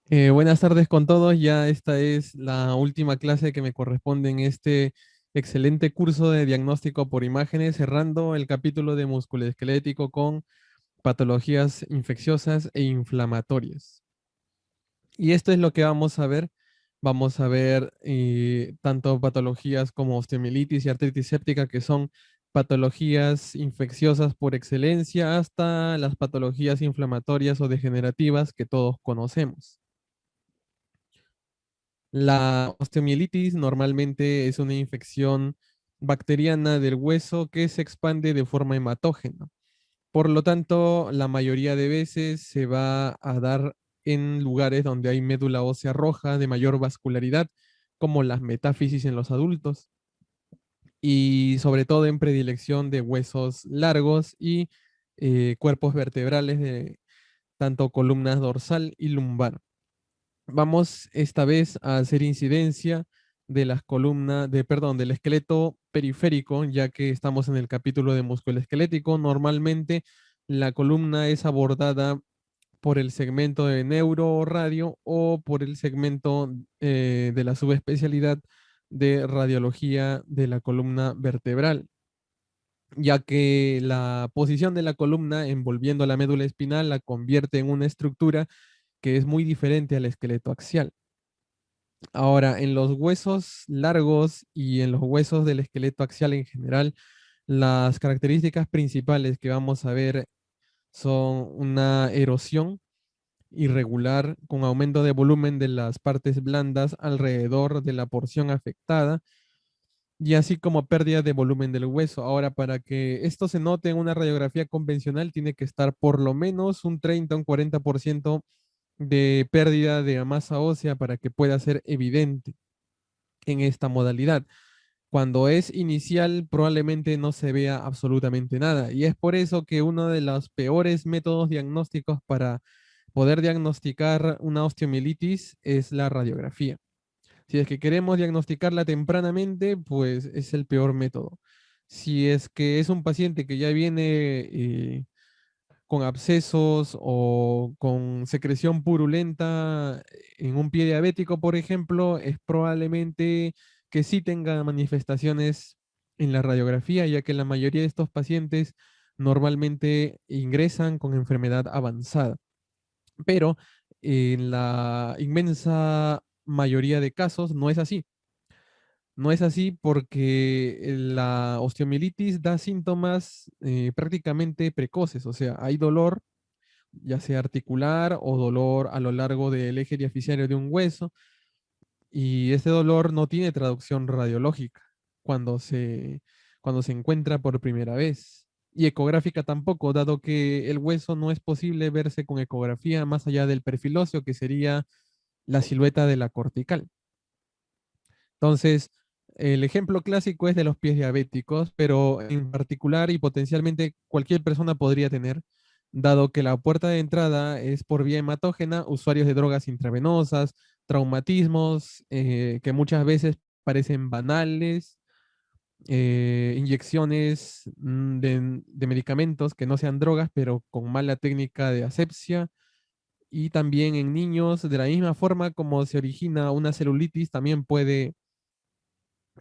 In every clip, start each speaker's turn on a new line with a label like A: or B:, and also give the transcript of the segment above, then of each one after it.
A: Buenas tardes con todos. Ya esta es la última clase que me corresponde en este excelente curso de diagnóstico por imágenes, cerrando el capítulo de musculoesquelético con patologías infecciosas e inflamatorias. Y esto es lo que vamos a ver. Vamos a ver tanto patologías como osteomielitis y artritis séptica, que son patologías infecciosas por excelencia, hasta las patologías inflamatorias o degenerativas que todos conocemos. La osteomielitis normalmente es una infección bacteriana del hueso que se expande de forma hematógena. Por lo tanto, la mayoría de veces se va a dar en lugares donde hay médula ósea roja de mayor vascularidad, como las metáfisis en los adultos, y sobre todo en predilección de huesos largos y cuerpos vertebrales de tanto columnas dorsal y lumbar. Vamos esta vez a hacer incidencia de las columnas, perdón, del esqueleto periférico, ya que estamos en el capítulo de músculo esquelético. Normalmente la columna es abordada por el segmento de neuro o radio o por el segmento de la subespecialidad de radiología de la columna vertebral, ya que la posición de la columna envolviendo la médula espinal la convierte en una estructura que es muy diferente al esqueleto axial. Ahora, en los huesos largos y en los huesos del esqueleto axial en general, las características principales que vamos a ver son una erosión irregular con aumento de volumen de las partes blandas alrededor de la porción afectada y así como pérdida de volumen del hueso. Ahora, para que esto se note en una radiografía convencional, tiene que estar por lo menos un 30 o un 40% de pérdida de masa ósea para que pueda ser evidente en esta modalidad. Cuando es inicial, probablemente no se vea absolutamente nada. Y es por eso que uno de los peores métodos diagnósticos para poder diagnosticar una osteomielitis es la radiografía. Si es que queremos diagnosticarla tempranamente, pues es el peor método. Si es que es un paciente que ya viene con abscesos o con secreción purulenta en un pie diabético, por ejemplo, es probablemente que sí tenga manifestaciones en la radiografía, ya que la mayoría de estos pacientes normalmente ingresan con enfermedad avanzada. Pero en la inmensa mayoría de casos no es así. No es así porque la osteomielitis da síntomas prácticamente precoces, o sea, hay dolor ya sea articular o dolor a lo largo del eje diaficiario de un hueso, y este dolor no tiene traducción radiológica cuando se, cuando se encuentra por primera vez. Y ecográfica tampoco, dado que el hueso no es posible verse con ecografía más allá del perfil óseo, que sería la silueta de la cortical. Entonces, el ejemplo clásico es de los pies diabéticos, pero en particular y potencialmente cualquier persona podría tener, dado que la puerta de entrada es por vía hematógena, usuarios de drogas intravenosas, traumatismos que muchas veces parecen banales, inyecciones de medicamentos que no sean drogas, pero con mala técnica de asepsia, y también en niños, de la misma forma como se origina una celulitis, también puede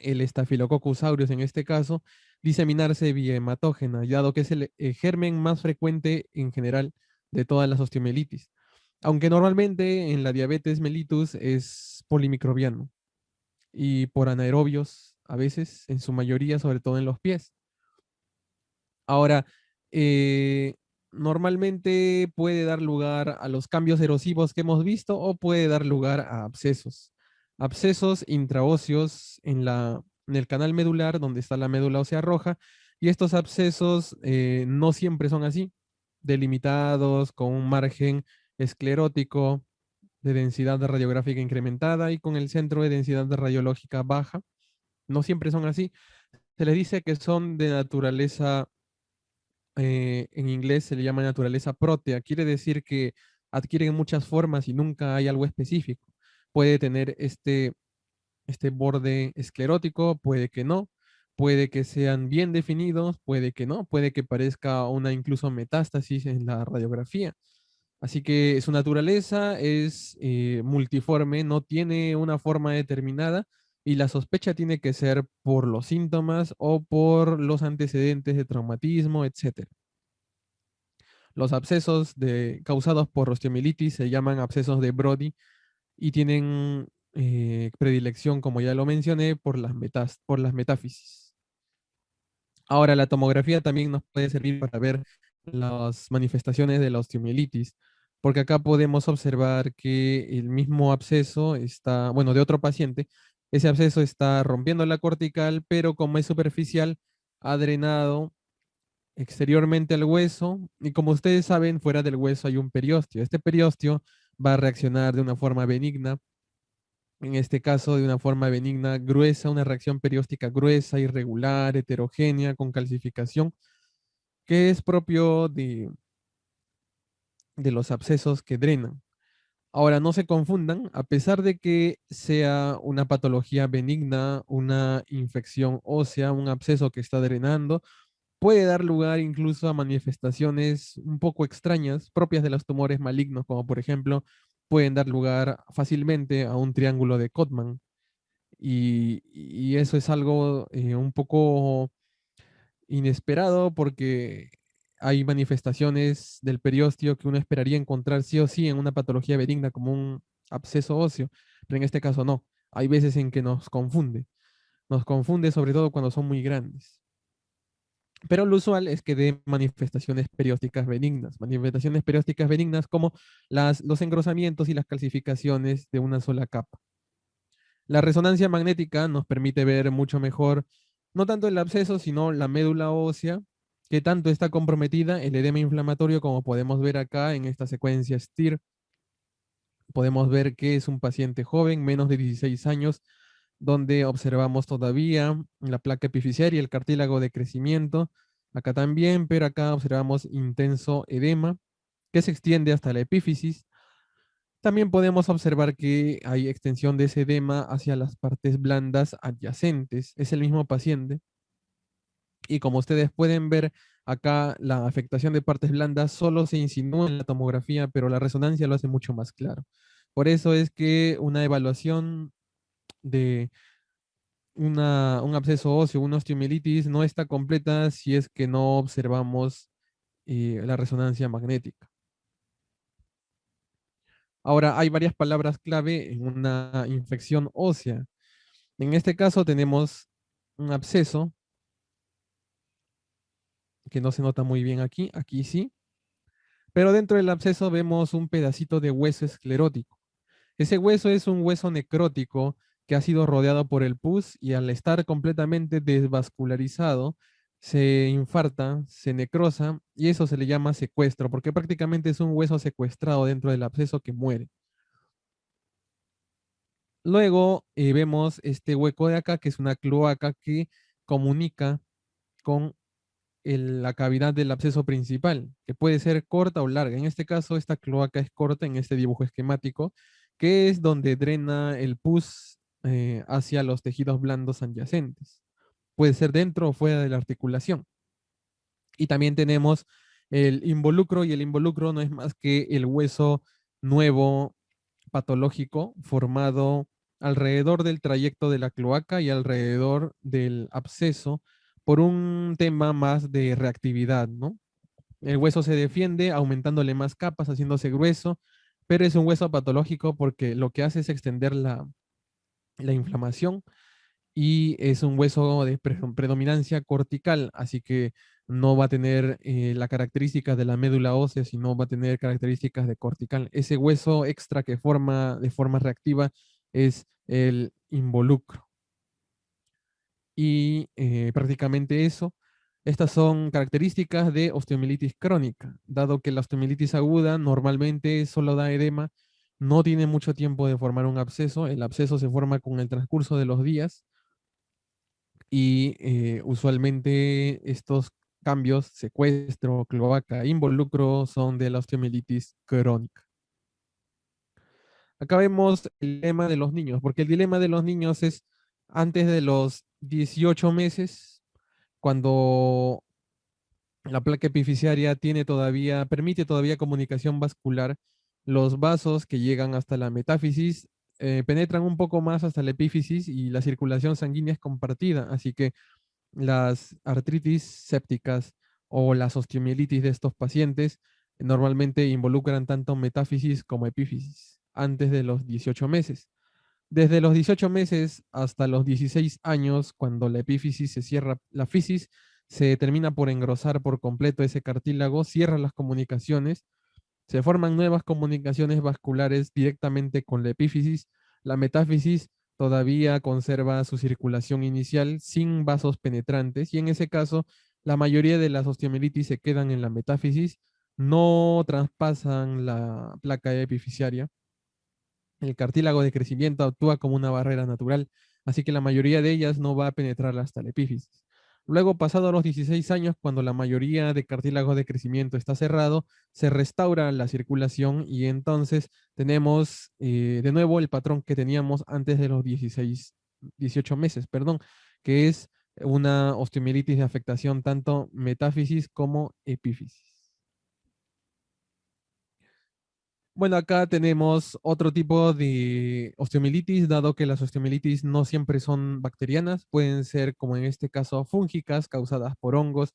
A: el Staphylococcus aureus en este caso, diseminarse vía hematógena, dado que es el germen más frecuente en general de todas las osteomielitis. Aunque normalmente en la diabetes mellitus es polimicrobiano y por anaerobios a veces, en su mayoría, sobre todo en los pies. Ahora, eh, normalmente puede dar lugar a los cambios erosivos que hemos visto o puede dar lugar a abscesos. Abscesos intraóseos en el canal medular donde está la médula ósea roja, y estos abscesos no siempre son así, delimitados con un margen esclerótico de densidad radiográfica incrementada y con el centro de densidad radiológica baja. No siempre son así. Se les dice que son de naturaleza en inglés se le llama naturaleza prótea, quiere decir que adquieren muchas formas y nunca hay algo específico. Puede tener este borde esclerótico, puede que no, puede que sean bien definidos, puede que no, puede que parezca una incluso metástasis en la radiografía. Así que su naturaleza es multiforme, no tiene una forma determinada y la sospecha tiene que ser por los síntomas o por los antecedentes de traumatismo, etcétera. Los abscesos causados por osteomielitis se llaman abscesos de Brody y tienen predilección, como ya lo mencioné, por las metáfisis. Ahora, la tomografía también nos puede servir para ver las manifestaciones de la osteomielitis, porque acá podemos observar que el mismo absceso está, bueno, de otro paciente, ese absceso está rompiendo la cortical, pero como es superficial, ha drenado exteriormente al hueso y como ustedes saben, fuera del hueso hay un periósteo. Este periósteo va a reaccionar de una forma benigna, en este caso de una forma benigna gruesa, una reacción perióstica gruesa, irregular, heterogénea, con calcificación, que es propio de los abscesos que drenan. Ahora, no se confundan, a pesar de que sea una patología benigna, una infección ósea, un absceso que está drenando, puede dar lugar incluso a manifestaciones un poco extrañas propias de los tumores malignos, como por ejemplo pueden dar lugar fácilmente a un triángulo de Codman. Y eso es algo un poco inesperado porque hay manifestaciones del periósteo que uno esperaría encontrar sí o sí en una patología benigna como un absceso óseo, pero en este caso no. Hay veces en que nos confunde sobre todo cuando son muy grandes. Pero lo usual es que dé manifestaciones periósticas benignas como los engrosamientos y las calcificaciones de una sola capa. La resonancia magnética nos permite ver mucho mejor, no tanto el absceso, sino la médula ósea, que tanto está comprometida, el edema inflamatorio, como podemos ver acá en esta secuencia STIR. Podemos ver que es un paciente joven, menos de 16 años, donde observamos todavía la placa epifisiaria y el cartílago de crecimiento. Acá también, pero acá observamos intenso edema que se extiende hasta la epífisis. También podemos observar que hay extensión de ese edema hacia las partes blandas adyacentes. Es el mismo paciente. Y como ustedes pueden ver, acá la afectación de partes blandas solo se insinúa en la tomografía, pero la resonancia lo hace mucho más claro. Por eso es que una evaluación de un absceso óseo, una osteomielitis, no está completa si es que no observamos la resonancia magnética. Ahora, hay varias palabras clave en una infección ósea. En este caso tenemos un absceso, que no se nota muy bien aquí, aquí sí, pero dentro del absceso vemos un pedacito de hueso esclerótico. Ese hueso es un hueso necrótico que ha sido rodeado por el pus y al estar completamente desvascularizado, se infarta, se necrosa y eso se le llama secuestro, porque prácticamente es un hueso secuestrado dentro del absceso que muere. Luego vemos este hueco de acá, que es una cloaca que comunica con la cavidad del absceso principal, que puede ser corta o larga. En este caso, esta cloaca es corta en este dibujo esquemático, que es donde drena el pus hacia los tejidos blandos adyacentes. Puede ser dentro o fuera de la articulación. Y también tenemos el involucro, y el involucro no es más que el hueso nuevo patológico formado alrededor del trayecto de la cloaca y alrededor del absceso por un tema más de reactividad, ¿no? El hueso se defiende aumentándole más capas, haciéndose grueso, pero es un hueso patológico porque lo que hace es extender la inflamación y es un hueso de predominancia cortical, así que no va a tener la característica de la médula ósea, sino va a tener características de cortical. Ese hueso extra que forma de forma reactiva es el involucro. Y prácticamente eso. Estas son características de osteomielitis crónica, dado que la osteomielitis aguda normalmente solo da edema, no tiene mucho tiempo de formar un absceso, el absceso se forma con el transcurso de los días y usualmente estos cambios, secuestro, cloaca, involucro, son de la osteomielitis crónica. Acá vemos el dilema de los niños, porque el dilema de los niños es antes de los 18 meses, cuando La placa epifisiaria permite todavía comunicación vascular. Los vasos que llegan hasta la metáfisis penetran un poco más hasta la epífisis y la circulación sanguínea es compartida, así que las artritis sépticas o las osteomielitis de estos pacientes normalmente involucran tanto metáfisis como epífisis antes de los 18 meses. Desde los 18 meses hasta los 16 años, cuando la epífisis se cierra, la fisis se termina por engrosar por completo ese cartílago, cierra las comunicaciones, se forman nuevas comunicaciones vasculares directamente con la epífisis. La metáfisis todavía conserva su circulación inicial sin vasos penetrantes y en ese caso la mayoría de las osteomielitis se quedan en la metáfisis, no traspasan la placa epifisiaria. El cartílago de crecimiento actúa como una barrera natural, así que la mayoría de ellas no va a penetrar hasta la epífisis. Luego, pasados los 16 años, cuando la mayoría de cartílago de crecimiento está cerrado, se restaura la circulación y entonces tenemos de nuevo el patrón que teníamos antes de los 18 meses, perdón, que es una osteomielitis de afectación tanto metáfisis como epífisis. Bueno, acá tenemos otro tipo de osteomielitis, dado que las osteomielitis no siempre son bacterianas, pueden ser, como en este caso, fúngicas causadas por hongos.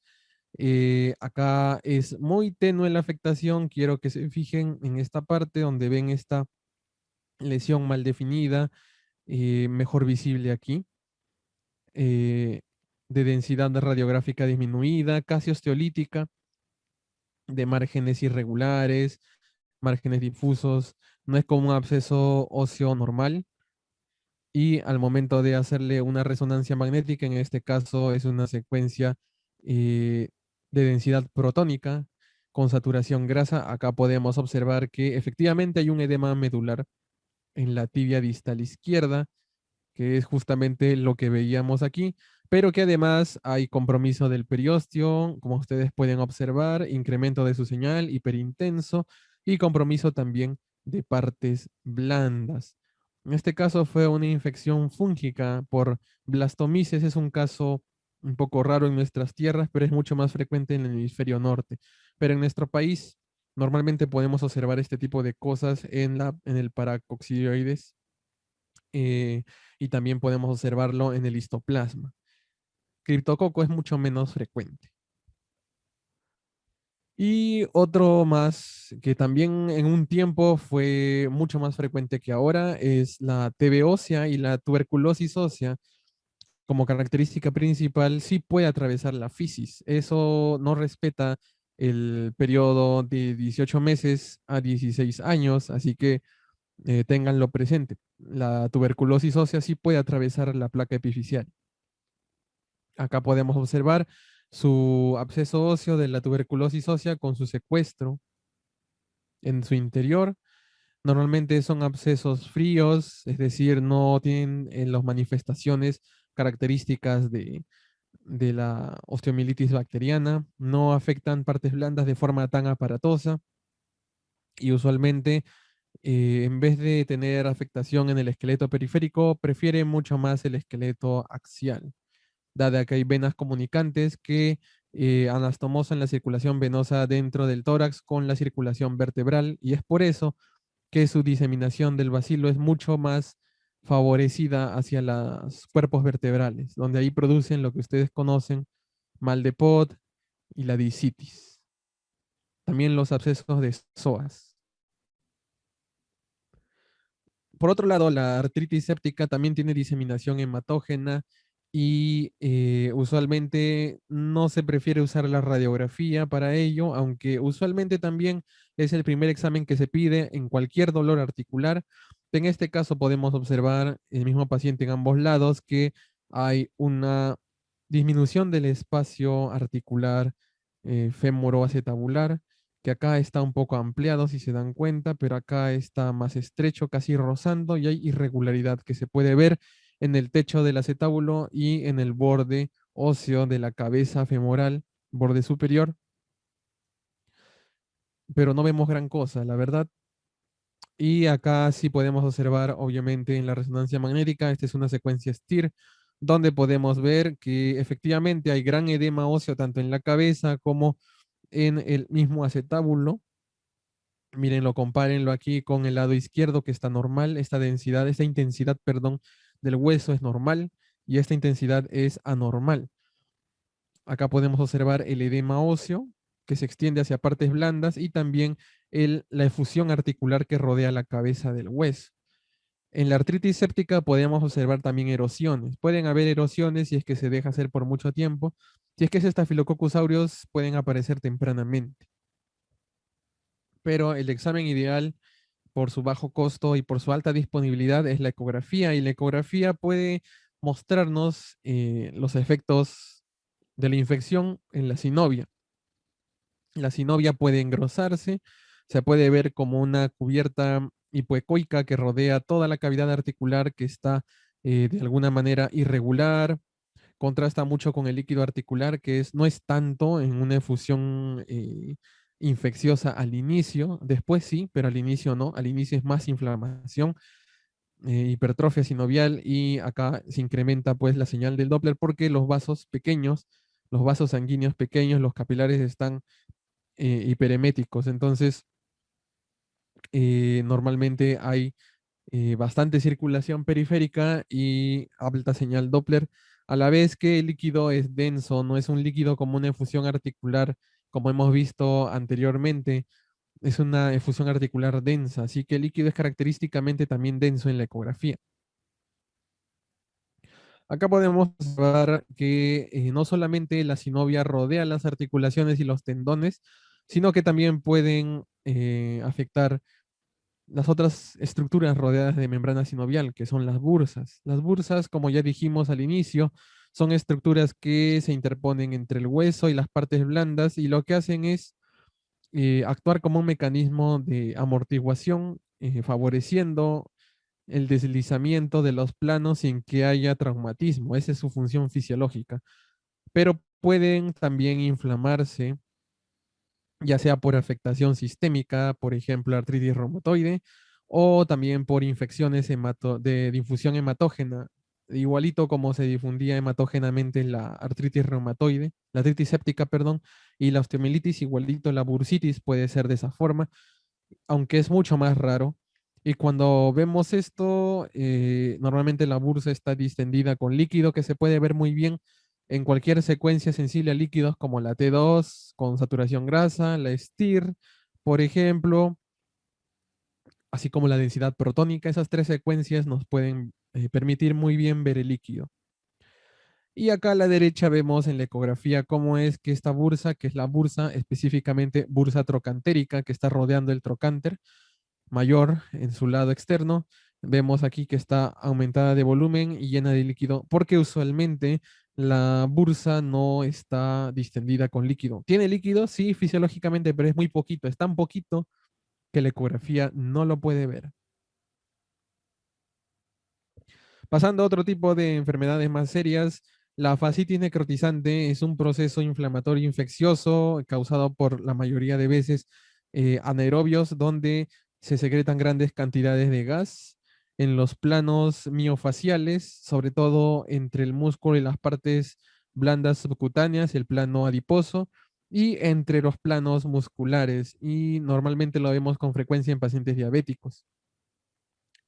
A: Acá es muy tenue la afectación, quiero que se fijen en esta parte donde ven esta lesión mal definida, mejor visible aquí, eh, de densidad radiográfica disminuida, casi osteolítica, de márgenes irregulares, márgenes difusos, no es como un absceso óseo normal. Y al momento de hacerle una resonancia magnética, en este caso es una secuencia eh, de densidad protónica con saturación grasa, acá podemos observar que efectivamente hay un edema medular en la tibia distal izquierda, que es justamente lo que veíamos aquí, pero que además hay compromiso del periósteo, como ustedes pueden observar, incremento de su señal hiperintenso y compromiso también de partes blandas. En este caso fue una infección fúngica por blastomices, es un caso un poco raro en nuestras tierras, pero es mucho más frecuente en el hemisferio norte. Pero en nuestro país normalmente podemos observar este tipo de cosas en el paracoccidioides, eh, y también podemos observarlo en el histoplasma. Criptococo es mucho menos frecuente. Y otro más que también en un tiempo fue mucho más frecuente que ahora es la TB ósea y la tuberculosis ósea. Como característica principal, sí puede atravesar la fisis. Eso no respeta el periodo de 18 meses a 16 años, así que ténganlo presente. La tuberculosis ósea sí puede atravesar la placa epifisial. Acá podemos observar su absceso óseo de la tuberculosis ósea con su secuestro en su interior. Normalmente son abscesos fríos, es decir, no tienen las manifestaciones características de la osteomielitis bacteriana, no afectan partes blandas de forma tan aparatosa y usualmente en vez de tener afectación en el esqueleto periférico, prefiere mucho más el esqueleto axial, dada que hay venas comunicantes que anastomosan la circulación venosa dentro del tórax con la circulación vertebral, y es por eso que su diseminación del bacilo es mucho más favorecida hacia los cuerpos vertebrales, donde ahí producen lo que ustedes conocen, mal de Pot y la discitis. También los abscesos de psoas. Por otro lado, la artritis séptica también tiene diseminación hematógena y usualmente no se prefiere usar la radiografía para ello, aunque usualmente también es el primer examen que se pide en cualquier dolor articular. En este caso podemos observar el mismo paciente en ambos lados que hay una disminución del espacio articular femoroacetabular, que acá está un poco ampliado si se dan cuenta, pero acá está más estrecho, casi rozando, y hay irregularidad que se puede ver en el techo del acetábulo y en el borde óseo de la cabeza femoral, borde superior, pero no vemos gran cosa, la verdad. Y acá sí podemos observar, obviamente, en la resonancia magnética, esta es una secuencia STIR, donde podemos ver que efectivamente hay gran edema óseo tanto en la cabeza como en el mismo acetábulo. Mírenlo, compárenlo aquí con el lado izquierdo que está normal, esta densidad, esta intensidad, perdón, del hueso es normal y esta intensidad es anormal. Acá podemos observar el edema óseo que se extiende hacia partes blandas y también la efusión articular que rodea la cabeza del hueso. En la artritis séptica podemos observar también erosiones. Pueden haber erosiones si es que se deja hacer por mucho tiempo. Si es que es Staphylococcus aureus, pueden aparecer tempranamente. Pero el examen ideal por su bajo costo y por su alta disponibilidad es la ecografía. Y la ecografía puede mostrarnos los efectos de la infección en la sinovia. La sinovia puede engrosarse, se puede ver como una cubierta hipoecoica que rodea toda la cavidad articular que está de alguna manera irregular, contrasta mucho con el líquido articular que no es tanto en una efusión infecciosa al inicio, después sí, pero al inicio no, al inicio es más inflamación, hipertrofia sinovial y acá se incrementa pues la señal del Doppler porque los vasos pequeños, los vasos sanguíneos pequeños, los capilares están hipereméticos. Entonces, normalmente hay bastante circulación periférica y alta señal Doppler, a la vez que el líquido es denso, no es un líquido como una efusión articular, como hemos visto anteriormente, es una efusión articular densa, así que el líquido es característicamente también denso en la ecografía. Acá podemos observar que no solamente la sinovia rodea las articulaciones y los tendones, sino que también pueden afectar las otras estructuras rodeadas de membrana sinovial, que son las bursas. Las bursas, como ya dijimos al inicio, son estructuras que se interponen entre el hueso y las partes blandas y lo que hacen es actuar como un mecanismo de amortiguación, favoreciendo el deslizamiento de los planos sin que haya traumatismo. Esa es su función fisiológica. Pero pueden también inflamarse, ya sea por afectación sistémica, por ejemplo, artritis reumatoide, o también por infecciones de difusión hematógena, igualito como se difundía hematógenamente la artritis reumatoide, la artritis séptica, perdón, y la osteomielitis, igualito la bursitis puede ser de esa forma, aunque es mucho más raro. Y cuando vemos esto, normalmente la bursa está distendida con líquido que se puede ver muy bien en cualquier secuencia sensible a líquidos como la T2 con saturación grasa, la STIR, por ejemplo, así como la densidad protónica. Esas tres secuencias nos pueden permitir muy bien ver el líquido. Y acá a la derecha vemos en la ecografía cómo es que esta bursa, que es la bursa específicamente bursa trocantérica que está rodeando el trocánter, mayor en su lado externo. Vemos aquí que está aumentada de volumen y llena de líquido, porque usualmente la bursa no está distendida con líquido. ¿Tiene líquido? Sí, fisiológicamente, pero es muy poquito. Es tan poquito que la ecografía no lo puede ver. Pasando a otro tipo de enfermedades más serias, la fascitis necrotizante es un proceso inflamatorio infeccioso causado por la mayoría de veces anaerobios, donde se secretan grandes cantidades de gas en los planos miofaciales, sobre todo entre el músculo y las partes blandas subcutáneas, el plano adiposo, y entre los planos musculares. Y normalmente lo vemos con frecuencia en pacientes diabéticos.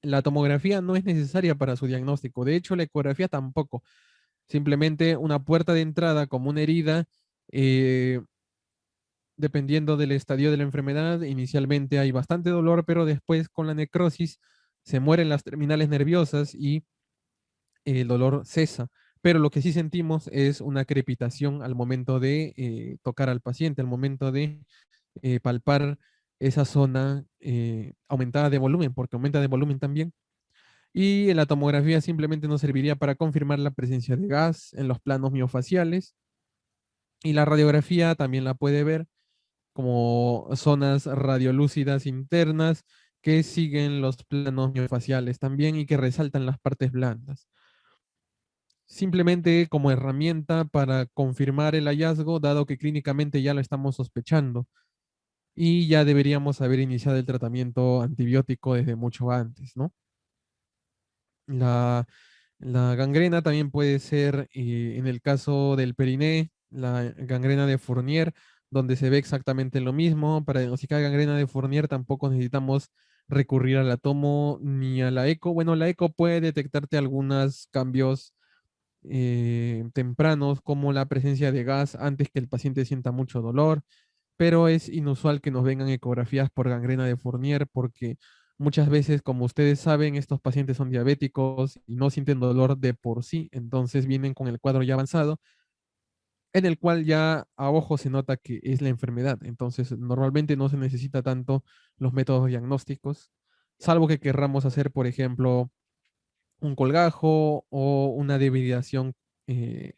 A: La tomografía no es necesaria para su diagnóstico. De hecho, la ecografía tampoco. Simplemente una puerta de entrada como una herida, eh, dependiendo del estadio de la enfermedad. Inicialmente hay bastante dolor, pero después con la necrosis se mueren las terminales nerviosas y el dolor cesa. Pero lo que sí sentimos es una crepitación al momento de tocar al paciente, al momento de palpar esa zona aumentada de volumen, porque aumenta de volumen también. Y en la tomografía simplemente nos serviría para confirmar la presencia de gas en los planos miofaciales. Y la radiografía también la puede ver como zonas radiolúcidas internas que siguen los planos miofaciales también y que resaltan las partes blandas. Simplemente como herramienta para confirmar el hallazgo, dado que clínicamente ya lo estamos sospechando y ya deberíamos haber iniciado el tratamiento antibiótico desde mucho antes, ¿no? La La gangrena también puede ser, en el caso del periné, la gangrena de Fournier, donde se ve exactamente lo mismo. Para diagnosticar gangrena de Fournier tampoco necesitamos recurrir a la tomo ni a la eco. Bueno, la eco puede detectarte algunos cambios tempranos, como la presencia de gas antes que el paciente sienta mucho dolor, pero es inusual que nos vengan ecografías por gangrena de Fournier porque muchas veces, como ustedes saben, estos pacientes son diabéticos y no sienten dolor de por sí, entonces vienen con el cuadro ya avanzado, en el cual ya a ojo se nota que es la enfermedad. Entonces, normalmente no se necesita tanto los métodos diagnósticos, salvo que querramos hacer, por ejemplo, un colgajo o una debilidación eh,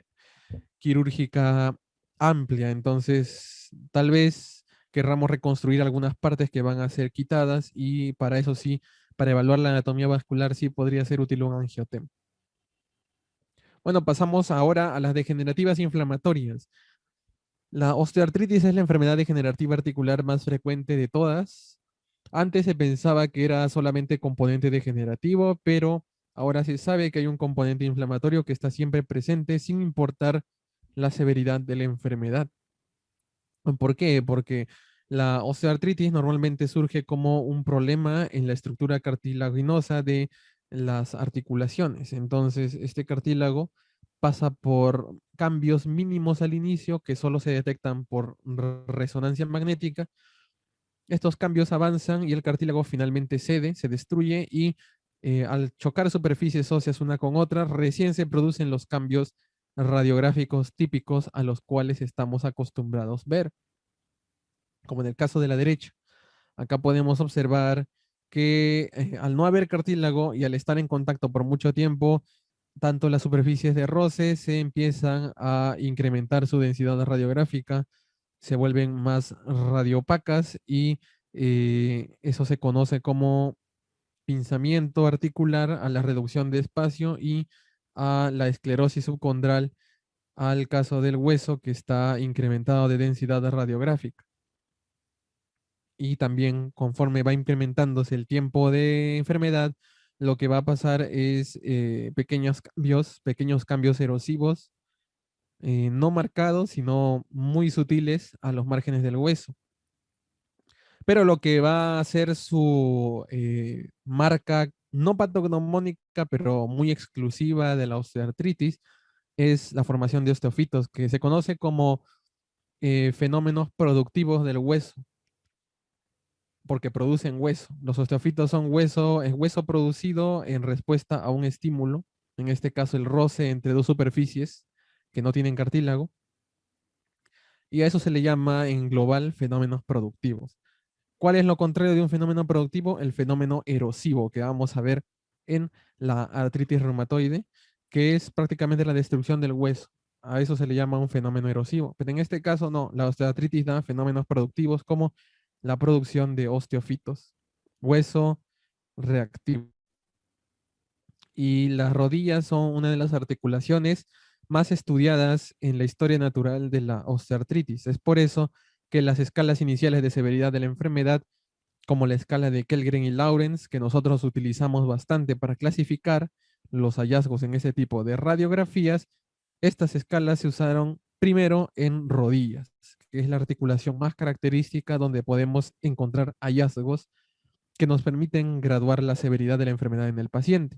A: quirúrgica amplia. Entonces, tal vez querramos reconstruir algunas partes que van a ser quitadas y para eso sí, para evaluar la anatomía vascular, sí podría ser útil un angiotema. Bueno, pasamos ahora a las degenerativas inflamatorias. La osteoartritis es la enfermedad degenerativa articular más frecuente de todas. Antes se pensaba que era solamente componente degenerativo, pero ahora se sabe que hay un componente inflamatorio que está siempre presente sin importar la severidad de la enfermedad. ¿Por qué? Porque la osteoartritis normalmente surge como un problema en la estructura cartilaginosa de las articulaciones. Entonces, este cartílago pasa por cambios mínimos al inicio que solo se detectan por resonancia magnética. Estos cambios avanzan y el cartílago finalmente cede, se destruye y al chocar superficies óseas una con otra, recién se producen los cambios radiográficos típicos a los cuales estamos acostumbrados ver, como en el caso de la derecha. Acá podemos observar que al no haber cartílago y al estar en contacto por mucho tiempo, tanto las superficies de roce se empiezan a incrementar su densidad radiográfica, se vuelven más radiopacas y eso se conoce como pinzamiento articular a la reducción de espacio y a la esclerosis subcondral al caso del hueso que está incrementado de densidad radiográfica. Y también conforme va incrementándose el tiempo de enfermedad, lo que va a pasar es pequeños cambios erosivos, no marcados, sino muy sutiles a los márgenes del hueso. Pero lo que va a ser su marca, no patognomónica, pero muy exclusiva de la osteoartritis, es la formación de osteofitos, que se conoce como fenómenos productivos del hueso, porque producen hueso. Los osteofitos son hueso, es hueso producido en respuesta a un estímulo, en este caso el roce entre dos superficies que no tienen cartílago, y a eso se le llama en global fenómenos productivos. ¿Cuál es lo contrario de un fenómeno productivo? El fenómeno erosivo que vamos a ver en la artritis reumatoide, que es prácticamente la destrucción del hueso. A eso se le llama un fenómeno erosivo. Pero en este caso no, la osteoartritis da fenómenos productivos como la producción de osteofitos, hueso reactivo. Y las rodillas son una de las articulaciones más estudiadas en la historia natural de la osteoartritis. Es por eso que las escalas iniciales de severidad de la enfermedad, como la escala de Kellgren y Lawrence, que nosotros utilizamos bastante para clasificar los hallazgos en ese tipo de radiografías, estas escalas se usaron primero en rodillas, que es la articulación más característica donde podemos encontrar hallazgos que nos permiten graduar la severidad de la enfermedad en el paciente.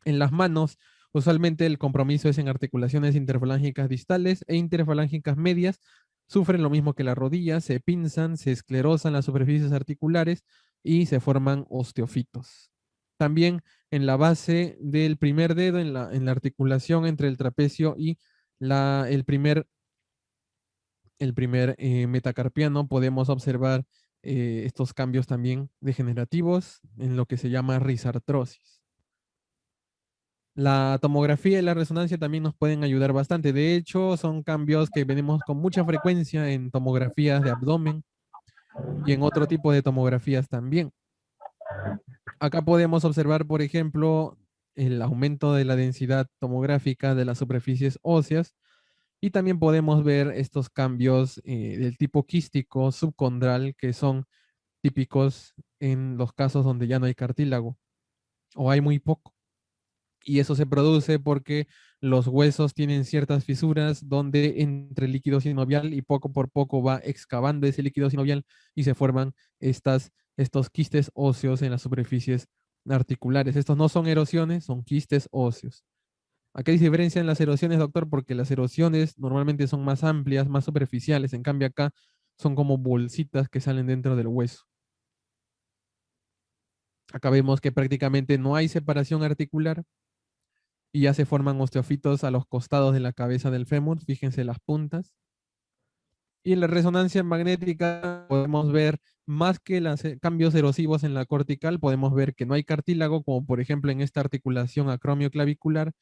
A: En las manos, usualmente el compromiso es en articulaciones interfalángicas distales e interfalángicas medias. Sufren lo mismo que la rodilla, se pinzan, se esclerosan las superficies articulares y se forman osteofitos. También en la base del primer dedo, en la articulación entre el trapecio y el primer metacarpiano, podemos observar estos cambios también degenerativos en lo que se llama risartrosis. La tomografía y la resonancia también nos pueden ayudar bastante. De hecho, son cambios que venimos con mucha frecuencia en tomografías de abdomen y en otro tipo de tomografías también. Acá podemos observar, por ejemplo, el aumento de la densidad tomográfica de las superficies óseas y también podemos ver estos cambios del tipo quístico subcondral que son típicos en los casos donde ya no hay cartílago o hay muy poco. Y eso se produce porque los huesos tienen ciertas fisuras donde entre el líquido sinovial y poco por poco va excavando ese líquido sinovial y se forman estos quistes óseos en las superficies articulares. Estos no son erosiones, son quistes óseos. ¿A qué diferencian las erosiones, doctor? Porque las erosiones normalmente son más amplias, más superficiales. En cambio acá son como bolsitas que salen dentro del hueso. Acá vemos que prácticamente no hay separación articular y ya se forman osteofitos a los costados de la cabeza del fémur. Fíjense las puntas. Y en la resonancia magnética podemos ver más que los cambios erosivos en la cortical, podemos ver que no hay cartílago, como por ejemplo en esta articulación acromioclavicular.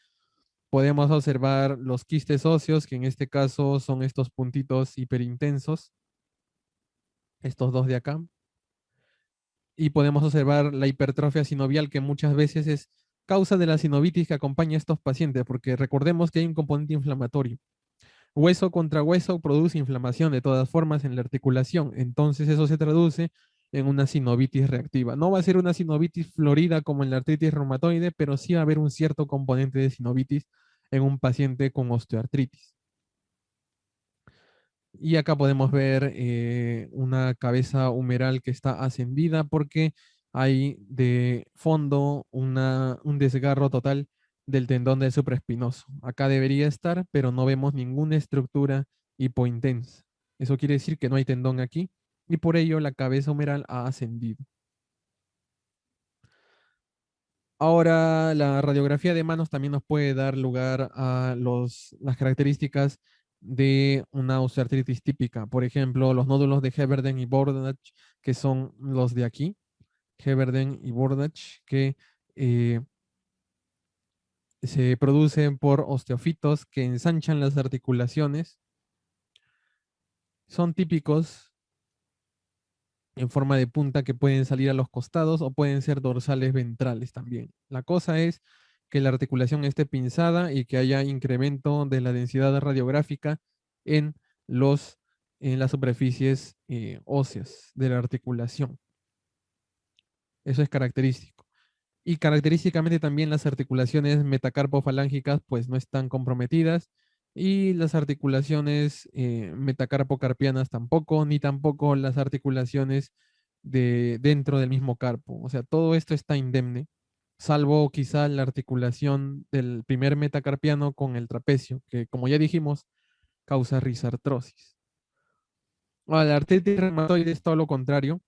A: Podemos observar los quistes óseos, que en este caso son estos puntitos hiperintensos, estos dos de acá. Y podemos observar la hipertrofia sinovial, que muchas veces es causa de la sinovitis que acompaña a estos pacientes, porque recordemos que hay un componente inflamatorio. Hueso contra hueso produce inflamación de todas formas en la articulación, entonces eso se traduce en una sinovitis reactiva. No va a ser una sinovitis florida como en la artritis reumatoide, pero sí va a haber un cierto componente de sinovitis en un paciente con osteoartritis. Y acá podemos ver una cabeza humeral que está ascendida porque hay de fondo un desgarro total del tendón del supraespinoso. Acá debería estar, pero no vemos ninguna estructura hipointensa. Eso quiere decir que no hay tendón aquí y por ello la cabeza humeral ha ascendido. Ahora, la radiografía de manos también nos puede dar lugar a las características de una osteoartritis típica. Por ejemplo, los nódulos de Heberden y Bordach, que son los de aquí, Heberden y Bordach, que eh, se producen por osteofitos que ensanchan las articulaciones. Son típicos en forma de punta que pueden salir a los costados o pueden ser dorsales ventrales también. La cosa es que la articulación esté pinzada y que haya incremento de la densidad radiográfica en, los, en las superficies óseas de la articulación. Eso es característico. Y característicamente también las articulaciones metacarpofalángicas pues no están comprometidas y las articulaciones metacarpocarpianas tampoco, ni tampoco las articulaciones dentro del mismo carpo. O sea, todo esto está indemne, salvo quizá la articulación del primer metacarpiano con el trapecio, que como ya dijimos, causa risartrosis. Ahora, la artritis reumatoide es todo lo contrario.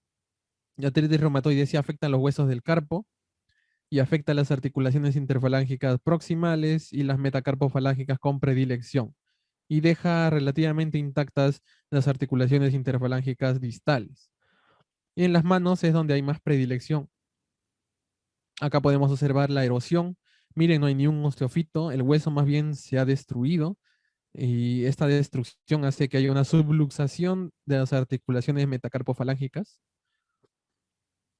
A: La artritis reumatoide sí afecta a los huesos del carpo, y afecta las articulaciones interfalángicas proximales y las metacarpofalángicas con predilección, y deja relativamente intactas las articulaciones interfalángicas distales. Y en las manos es donde hay más predilección. Acá podemos observar la erosión. Miren, no hay ni un osteofito, el hueso más bien se ha destruido y esta destrucción hace que haya una subluxación de las articulaciones metacarpofalángicas.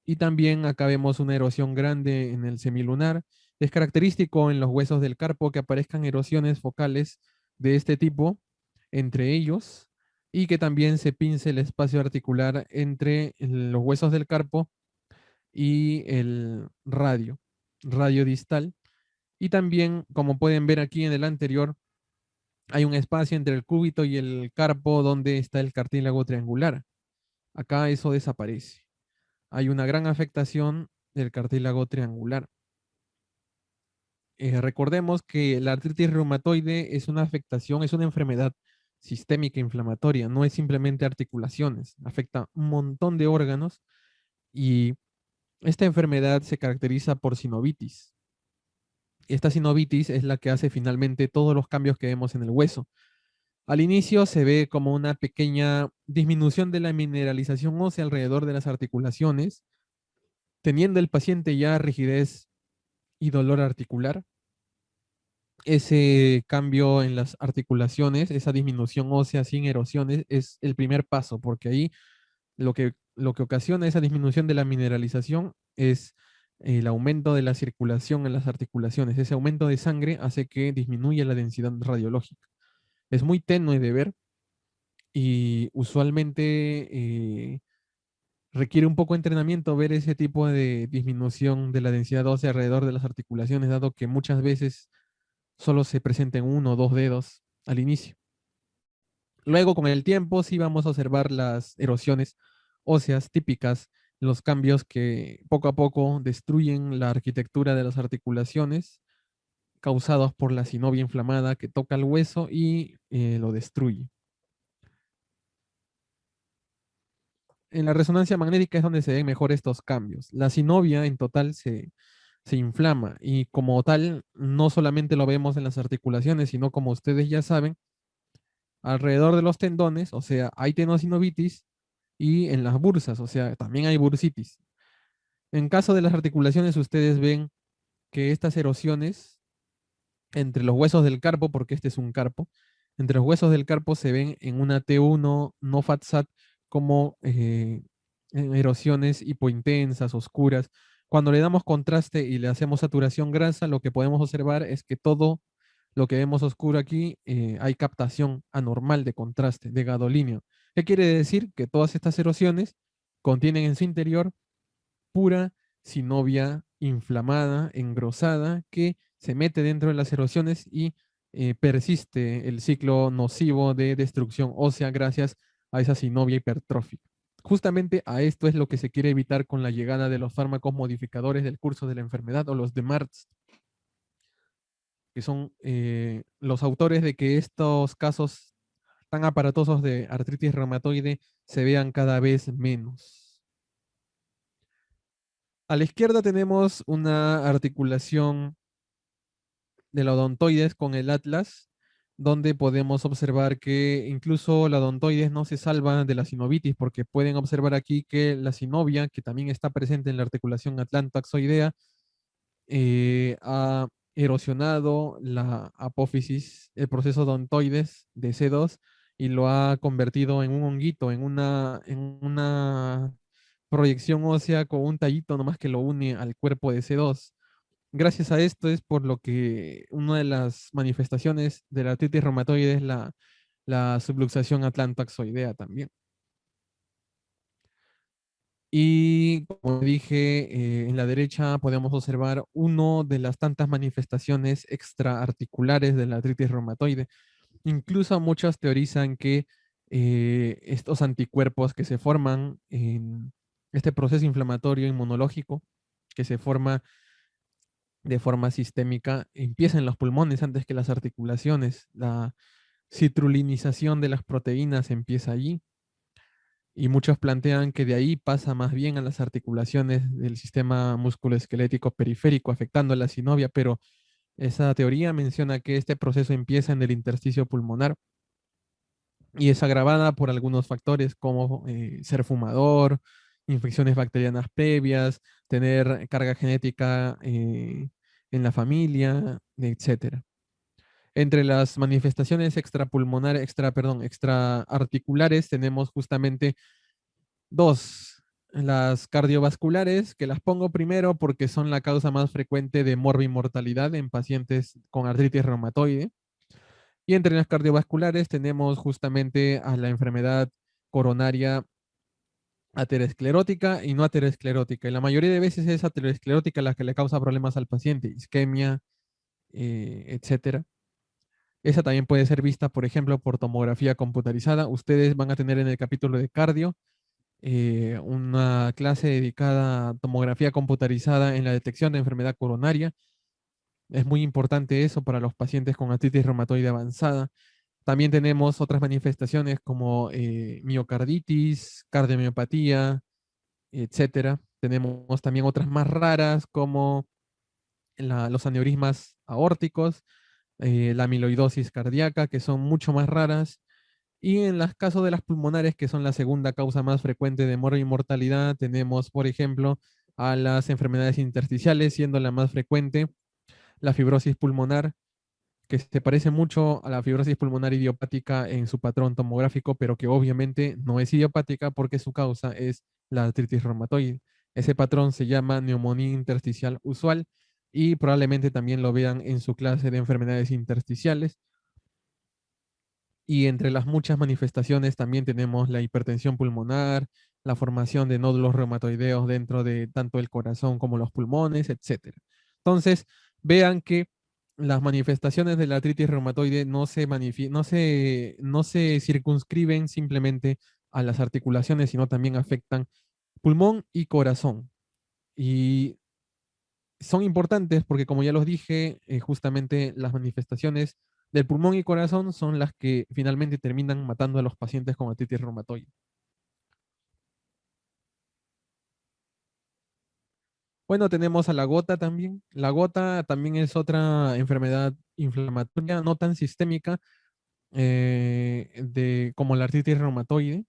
A: Y también acá vemos una erosión grande en el semilunar. Es característico en los huesos del carpo que aparezcan erosiones focales de este tipo entre ellos y que también se pince el espacio articular entre los huesos del carpo y el radio distal. Y también, como pueden ver aquí en el anterior, hay un espacio entre el cúbito y el carpo donde está el cartílago triangular. Acá eso desaparece. Hay una gran afectación del cartílago triangular. Recordemos que la artritis reumatoide es una afectación, es una enfermedad sistémica inflamatoria, no es simplemente articulaciones, afecta un montón de órganos y esta enfermedad se caracteriza por sinovitis. Esta sinovitis es la que hace finalmente todos los cambios que vemos en el hueso. Al inicio se ve como una pequeña disminución de la mineralización ósea alrededor de las articulaciones, teniendo el paciente ya rigidez y dolor articular. Ese cambio en las articulaciones, esa disminución ósea sin erosiones, es el primer paso, porque ahí lo que ocasiona esa disminución de la mineralización es el aumento de la circulación en las articulaciones. Ese aumento de sangre hace que disminuya la densidad radiológica. Es muy tenue de ver y usualmente Requiere un poco de entrenamiento ver ese tipo de disminución de la densidad ósea alrededor de las articulaciones, dado que muchas veces solo se presenta en uno o dos dedos al inicio. Luego, con el tiempo, sí vamos a observar las erosiones óseas típicas, los cambios que poco a poco destruyen la arquitectura de las articulaciones causados por la sinovia inflamada que toca el hueso y lo destruye. En la resonancia magnética es donde se ven mejor estos cambios. La sinovia en total se inflama y como tal no solamente lo vemos en las articulaciones, sino como ustedes ya saben, alrededor de los tendones, o sea, hay tenosinovitis y en las bursas, o sea, también hay bursitis. En caso de las articulaciones, ustedes ven que estas erosiones entre los huesos del carpo, porque este es un carpo, entre los huesos del carpo se ven en una T1 no FATSAT como erosiones hipointensas, oscuras. Cuando le damos contraste y le hacemos saturación grasa, lo que podemos observar es que todo lo que vemos oscuro aquí, hay captación anormal de contraste, de gadolinio. ¿Qué quiere decir? Que todas estas erosiones contienen en su interior pura sinovia inflamada, engrosada, que se mete dentro de las erosiones y persiste el ciclo nocivo de destrucción ósea gracias a esa sinovia hipertrófica. Justamente a esto es lo que se quiere evitar con la llegada de los fármacos modificadores del curso de la enfermedad o los DMARDs, que son los autores de que estos casos tan aparatosos de artritis reumatoide se vean cada vez menos. A la izquierda tenemos una articulación de la odontoides con el atlas, donde podemos observar que incluso la odontoides no se salva de la sinovitis, porque pueden observar aquí que la sinovia, que también está presente en la articulación atlantoaxoidea, ha erosionado la apófisis, el proceso odontoides de C2, y lo ha convertido en un honguito, en una proyección ósea con un tallito nomás que lo une al cuerpo de C2. Gracias a esto es por lo que una de las manifestaciones de la artritis reumatoide es la subluxación atlantoaxoidea también. Y como dije, en la derecha podemos observar una de las tantas manifestaciones extraarticulares de la artritis reumatoide. Incluso muchos teorizan que estos anticuerpos que se forman en este proceso inflamatorio inmunológico, que se forma de forma sistémica, empieza en los pulmones antes que las articulaciones. La citrulinización de las proteínas empieza allí y muchos plantean que de ahí pasa más bien a las articulaciones del sistema musculoesquelético periférico, afectando a la sinovia, pero esa teoría menciona que este proceso empieza en el intersticio pulmonar y es agravada por algunos factores como ser fumador, infecciones bacterianas previas, tener carga genética en la familia, etcétera. Entre las manifestaciones extrapulmonares, extraarticulares, tenemos justamente dos. Las cardiovasculares, que las pongo primero porque son la causa más frecuente de morbimortalidad en pacientes con artritis reumatoide. Y entre las cardiovasculares tenemos justamente a la enfermedad coronaria aterosclerótica y no aterosclerótica. Y la mayoría de veces es aterosclerótica la que le causa problemas al paciente, isquemia, etcétera. Esa también puede ser vista, por ejemplo, por tomografía computarizada. Ustedes van a tener en el capítulo de cardio una clase dedicada a tomografía computarizada en la detección de enfermedad coronaria. Es muy importante eso para los pacientes con artritis reumatoide avanzada. También tenemos otras manifestaciones como miocarditis, cardiomiopatía, etcétera. Tenemos también otras más raras como los aneurismas aórticos, la amiloidosis cardíaca, que son mucho más raras. Y en los casos de las pulmonares, que son la segunda causa más frecuente de mortalidad, tenemos, por ejemplo, a las enfermedades intersticiales, siendo la más frecuente la fibrosis pulmonar, que se parece mucho a la fibrosis pulmonar idiopática en su patrón tomográfico, pero que obviamente no es idiopática porque su causa es la artritis reumatoide. Ese patrón se llama neumonía intersticial usual y probablemente también lo vean en su clase de enfermedades intersticiales. Y entre las muchas manifestaciones también tenemos la hipertensión pulmonar, la formación de nódulos reumatoideos dentro de tanto el corazón como los pulmones, etcétera. Entonces, vean que las manifestaciones de la artritis reumatoide no se circunscriben simplemente a las articulaciones, sino también afectan pulmón y corazón. Y son importantes porque, como ya los dije, justamente las manifestaciones del pulmón y corazón son las que finalmente terminan matando a los pacientes con artritis reumatoide. Bueno, tenemos a la gota también. La gota también es otra enfermedad inflamatoria, no tan sistémica como la artritis reumatoide.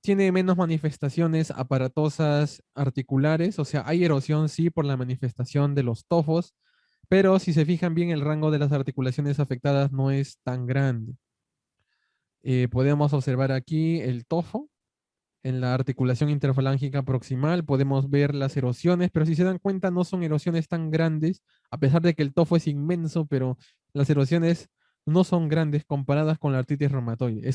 A: Tiene menos manifestaciones aparatosas articulares, o sea, hay erosión sí por la manifestación de los tofos, pero si se fijan bien, el rango de las articulaciones afectadas no es tan grande. Podemos observar aquí el tofo. En la articulación interfalángica proximal podemos ver las erosiones, pero si se dan cuenta no son erosiones tan grandes, a pesar de que el tofo es inmenso, pero las erosiones no son grandes comparadas con la artritis reumatoide.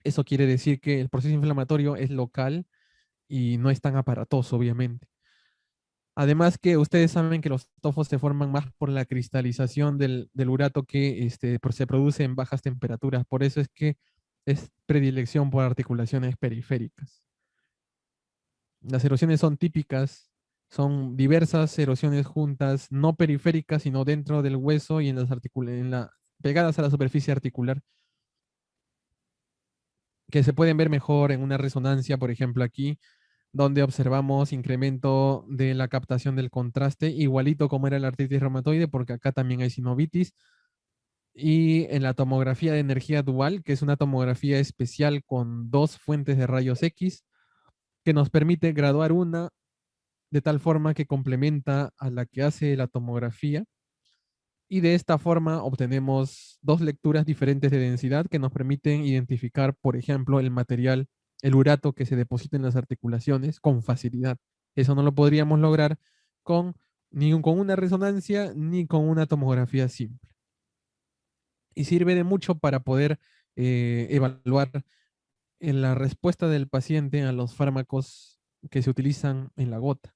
A: Eso quiere decir que el proceso inflamatorio es local y no es tan aparatoso, obviamente. Además que ustedes saben que los tofos se forman más por la cristalización del urato que se produce en bajas temperaturas. Por eso es que es predilección por articulaciones periféricas. Las erosiones son típicas, son diversas erosiones juntas, no periféricas, sino dentro del hueso y pegadas a la superficie articular, que se pueden ver mejor en una resonancia, por ejemplo, aquí, donde observamos incremento de la captación del contraste, igualito como era la artritis reumatoide, porque acá también hay sinovitis. Y en la tomografía de energía dual, que es una tomografía especial con dos fuentes de rayos X, que nos permite graduar una de tal forma que complementa a la que hace la tomografía. Y de esta forma obtenemos dos lecturas diferentes de densidad que nos permiten identificar, por ejemplo, el material, el urato que se deposita en las articulaciones con facilidad. Eso no lo podríamos lograr ni con una resonancia ni con una tomografía simple. Y sirve de mucho para poder evaluar la respuesta del paciente a los fármacos que se utilizan en la gota.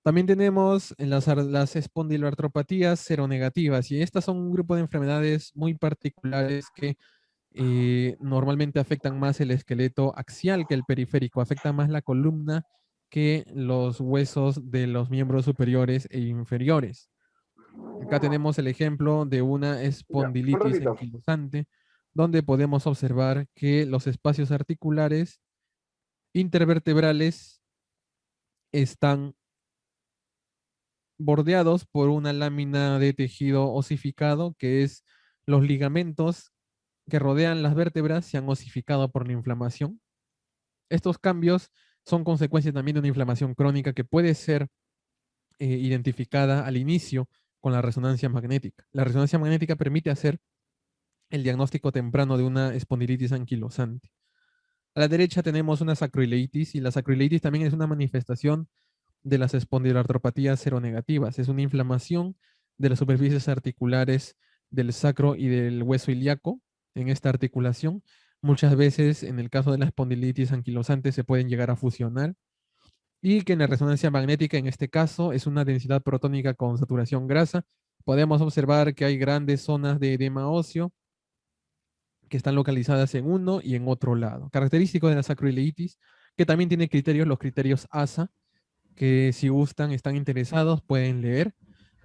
A: También tenemos las espondiloartropatías seronegativas, y estas son un grupo de enfermedades muy particulares que normalmente afectan más el esqueleto axial que el periférico, afectan más la columna que los huesos de los miembros superiores e inferiores. Acá tenemos el ejemplo de una
B: Ya, un
A: espondilitis
B: ratito.
A: anquilosante, donde podemos observar que los espacios articulares intervertebrales están bordeados por una lámina de tejido osificado, que es los ligamentos que rodean las vértebras se han osificado por la inflamación. Estos cambios son consecuencia también de una inflamación crónica que puede ser identificada al inicio con la resonancia magnética. La resonancia magnética permite hacer el diagnóstico temprano de una espondilitis anquilosante. A la derecha tenemos una sacroileitis, y la sacroileitis también es una manifestación de las espondiloartropatías seronegativas. Es una inflamación de las superficies articulares del sacro y del hueso ilíaco en esta articulación. Muchas veces, en el caso de la espondilitis anquilosante, se pueden llegar a fusionar, y que en la resonancia magnética, en este caso, es una densidad protónica con saturación grasa. Podemos observar que hay grandes zonas de edema óseo que están localizadas en uno y en otro lado. Característico de la sacroileitis, que también tiene criterios, los criterios ASA, que si gustan, están interesados, pueden leer,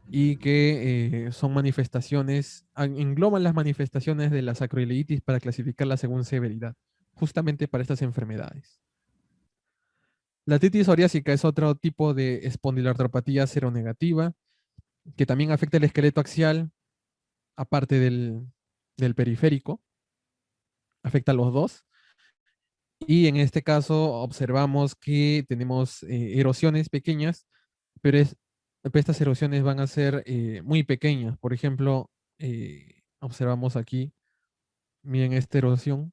A: y que son manifestaciones, engloban las manifestaciones de la sacroileitis para clasificarla según severidad, justamente para estas enfermedades. La artritis psoriásica es otro tipo de espondiloartropatía seronegativa, que también afecta el esqueleto axial, aparte del periférico, afecta a los dos. Y en este caso observamos que tenemos erosiones pequeñas, pero estas erosiones van a ser muy pequeñas. Por ejemplo, observamos aquí, miren esta erosión,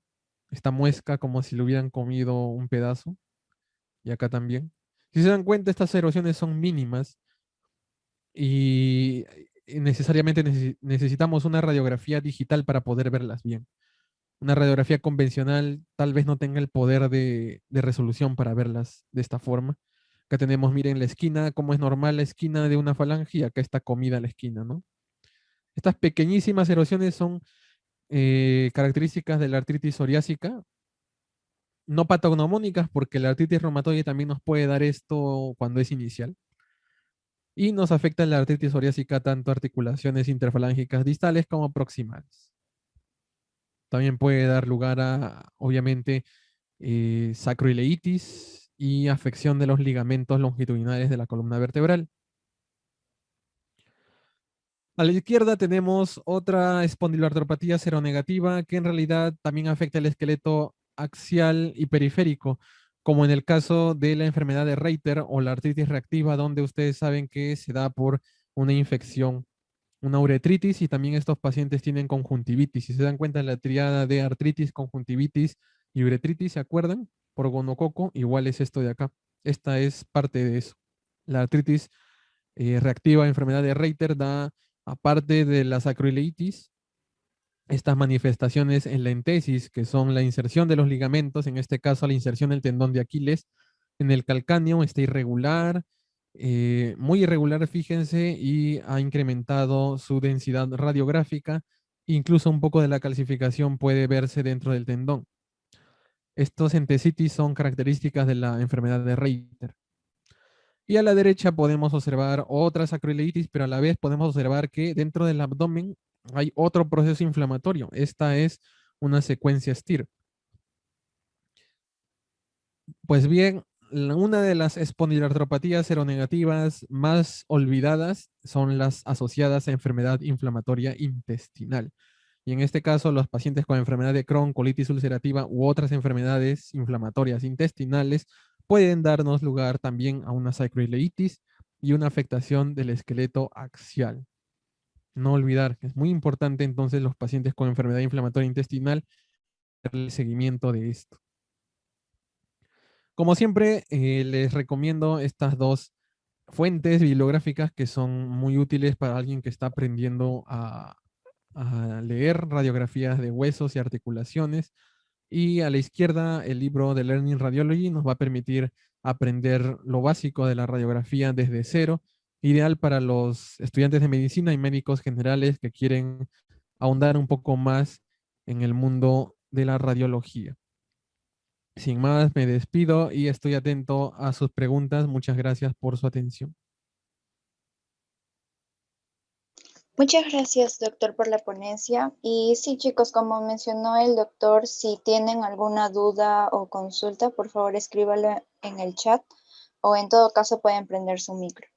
A: esta muesca como si le hubieran comido un pedazo, y acá también. Si se dan cuenta, estas erosiones son mínimas y necesariamente necesitamos una radiografía digital para poder verlas bien. Una radiografía convencional tal vez no tenga el poder de resolución para verlas de esta forma. Acá tenemos, miren, la esquina, como es normal la esquina de una falange, y acá está comida la esquina, ¿no? Estas pequeñísimas erosiones son características de la artritis psoriásica, no patognomónicas, porque la artritis reumatoide también nos puede dar esto cuando es inicial. Y nos afecta la artritis psoriásica tanto articulaciones interfalángicas distales como proximales. También puede dar lugar a, obviamente, sacroileitis y afección de los ligamentos longitudinales de la columna vertebral. A la izquierda tenemos otra espondiloartropatía seronegativa que en realidad también afecta el esqueleto axial y periférico, como en el caso de la enfermedad de Reiter o la artritis reactiva, donde ustedes saben que se da por una infección, una uretritis, y también estos pacientes tienen conjuntivitis. Si se dan cuenta, la triada de artritis, conjuntivitis y uretritis, ¿se acuerdan? Por gonococo, igual es esto de acá. Esta es parte de eso. La artritis reactiva, enfermedad de Reiter, da, aparte de la sacroileitis, estas manifestaciones en la entesis, que son la inserción de los ligamentos, en este caso la inserción del tendón de Aquiles, en el calcáneo está irregular, muy irregular, fíjense, y ha incrementado su densidad radiográfica, incluso un poco de la calcificación puede verse dentro del tendón. Estos entesitis son características de la enfermedad de Reiter. Y a la derecha podemos observar otra sacroileitis, pero a la vez podemos observar que dentro del abdomen hay otro proceso inflamatorio. Esta es una secuencia STIR. Pues bien, una de las espondiloartropatías seronegativas más olvidadas son las asociadas a enfermedad inflamatoria intestinal. Y en este caso, los pacientes con enfermedad de Crohn, colitis ulcerativa u otras enfermedades inflamatorias intestinales pueden darnos lugar también a una sacroileitis y una afectación del esqueleto axial. No olvidar que es muy importante entonces los pacientes con enfermedad inflamatoria intestinal, el seguimiento de esto. Como siempre, les recomiendo estas dos fuentes bibliográficas que son muy útiles para alguien que está aprendiendo a leer radiografías de huesos y articulaciones. Y a la izquierda, el libro de Learning Radiology nos va a permitir aprender lo básico de la radiografía desde cero, ideal para los estudiantes de medicina y médicos generales que quieren ahondar un poco más en el mundo de la radiología. Sin más, me despido y estoy atento a sus preguntas. Muchas gracias por su atención.
B: Muchas gracias, doctor, por la ponencia. Y sí, chicos, como mencionó el doctor, si tienen alguna duda o consulta, por favor escríbalo en el chat o en todo caso pueden prender su micro.